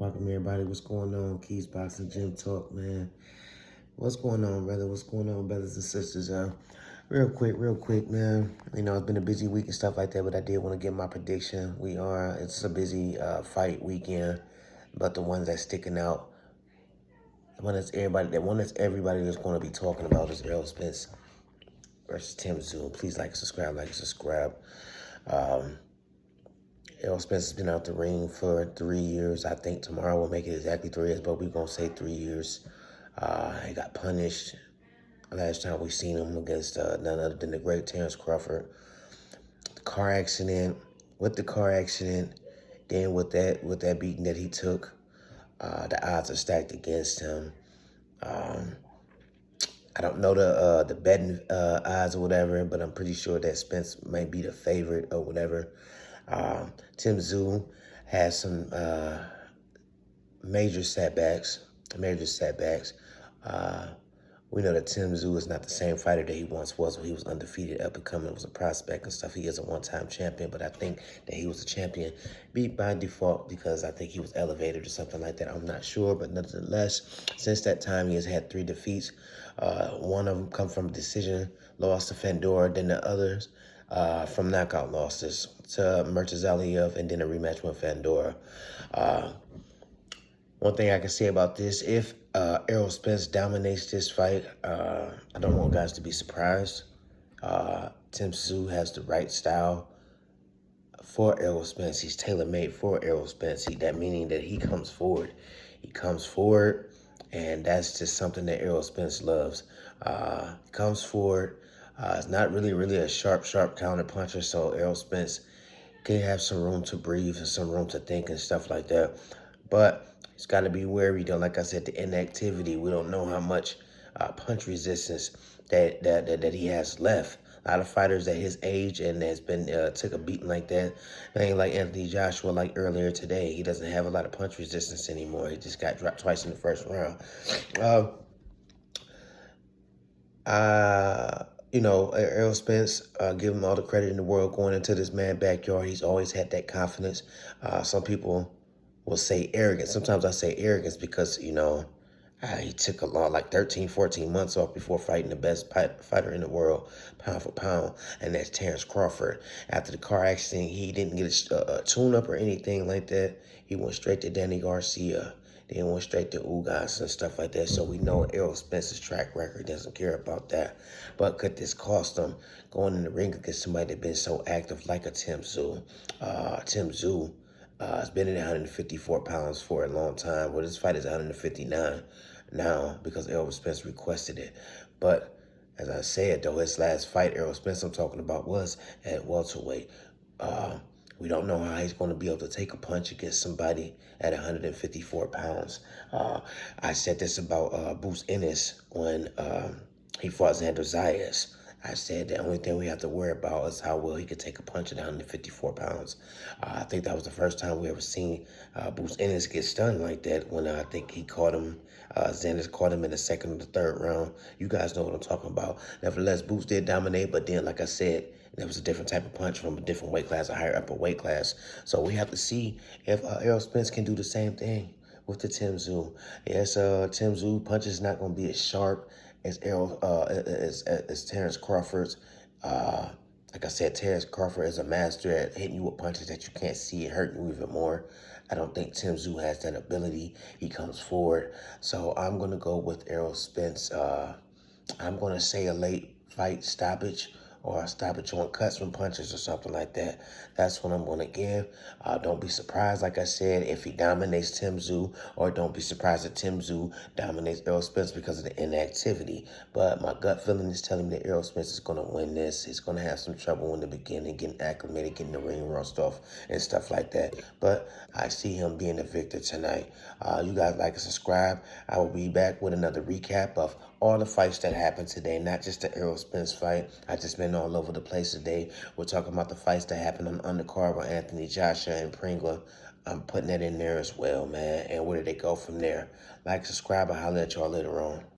Welcome everybody. What's going on? Keys Boxing Gym Talk, man. What's going on, brother? What's going on, brothers and sisters? Real quick, man. You know, it's been a busy week and stuff like that, but I did want to give my prediction. It's a busy fight weekend, but the ones that's sticking out, the one that's everybody that's going to be talking about is Errol Spence versus Tim Tszyu. Please like and subscribe. Errol Spence has been out the ring for 3 years. I think tomorrow will make it exactly 3 years, but we're going to say 3 years. He got punished last time we seen him against none other than the great Terrence Crawford. The car accident, then with that beating that he took, the odds are stacked against him. I don't know the betting odds or whatever, but I'm pretty sure that Spence might be the favorite or whatever. Tim Tszyu has some major setbacks. We know that Tim Tszyu is not the same fighter that he once was when he was undefeated, up and coming, was a prospect and stuff. He is a one-time champion, but I think that he was a champion beat by default because I think he was elevated or something like that. I'm not sure, but nonetheless, since that time, he has had 3 defeats. One of them come from a decision, lost to Fedor, then the others from knockout losses to Murtazaliev and then a rematch with Fedor. One thing I can say about this, if Errol Spence dominates this fight, I don't want guys to be surprised. Tim Tszyu has the right style for Errol Spence. He's tailor-made for Errol Spence. That meaning that he comes forward. And that's just something that Errol Spence loves. Comes forward. It's not really a sharp counter puncher, so Errol Spence can have some room to breathe and some room to think and stuff like that. But he's got to be wary, though. Like I said, the inactivity. We don't know how much punch resistance that he has left. A lot of fighters at his age and has been took a beating like that. It ain't like Anthony Joshua like earlier today. He doesn't have a lot of punch resistance anymore. He just got dropped twice in the first round. You know, Errol Spence, give him all the credit in the world going into this man's backyard. He's always had that confidence. Some people will say arrogance. Sometimes I say arrogance because, you know, he took a lot, like 13, 14 months off before fighting the best fighter in the world, pound for pound, and that's Terrence Crawford. After the car accident, he didn't get a tune-up or anything like that. He went straight to Danny Garcia. Then went straight to Ugas and stuff like that. So we know Errol Spence's track record doesn't care about that. But could this cost him going in the ring against somebody that's been so active like a Tim Tszyu? Tim Tszyu has been in 154 pounds for a long time. Well, this fight is 159 now because Errol Spence requested it. But as I said, though, his last fight, Errol Spence I'm talking about, was at welterweight. We don't know how he's going to be able to take a punch against somebody at 154 pounds. I said this about Bruce Ennis when he fought Xander Zayas. I said the only thing we have to worry about is how well he could take a punch at 154 pounds. I think that was the first time we ever seen Bruce Ennis get stunned like that when I think he caught him, Xander caught him in the second or the third round. You guys know what I'm talking about. Nevertheless, Bruce did dominate, but then, like I said, there was a different type of punch from a different weight class, a higher upper weight class. So we have to see if Errol Spence can do the same thing with the Tim Tszyu. Yes, Tim Tszyu punch is not going to be as sharp as as Terrence Crawford's. Like I said, Terrence Crawford is a master at hitting you with punches that you can't see and hurting you even more. I don't think Tim Tszyu has that ability. He comes forward. So I'm going to go with Errol Spence. I'm going to say a late fight stoppage or a stoppage on cuts from punches or something like that. That's what I'm going to give. Don't be surprised, like I said, if he dominates Tim Tszyu, or don't be surprised if Tim Tszyu dominates Errol Spence because of the inactivity. But my gut feeling is telling me that Errol Spence is going to win this. He's going to have some trouble in the beginning, getting acclimated, getting the ring rust off and stuff like that. But I see him being the victor tonight. You guys like and subscribe. I will be back with another recap of all the fights that happened today, not just the Errol Spence fight. I just been all over the place today. We're talking about the fights that happened on the undercard with Anthony Joshua and Pringle. I'm putting that in there as well, man. And where did they go from there? Like, subscribe, and holler at y'all later on.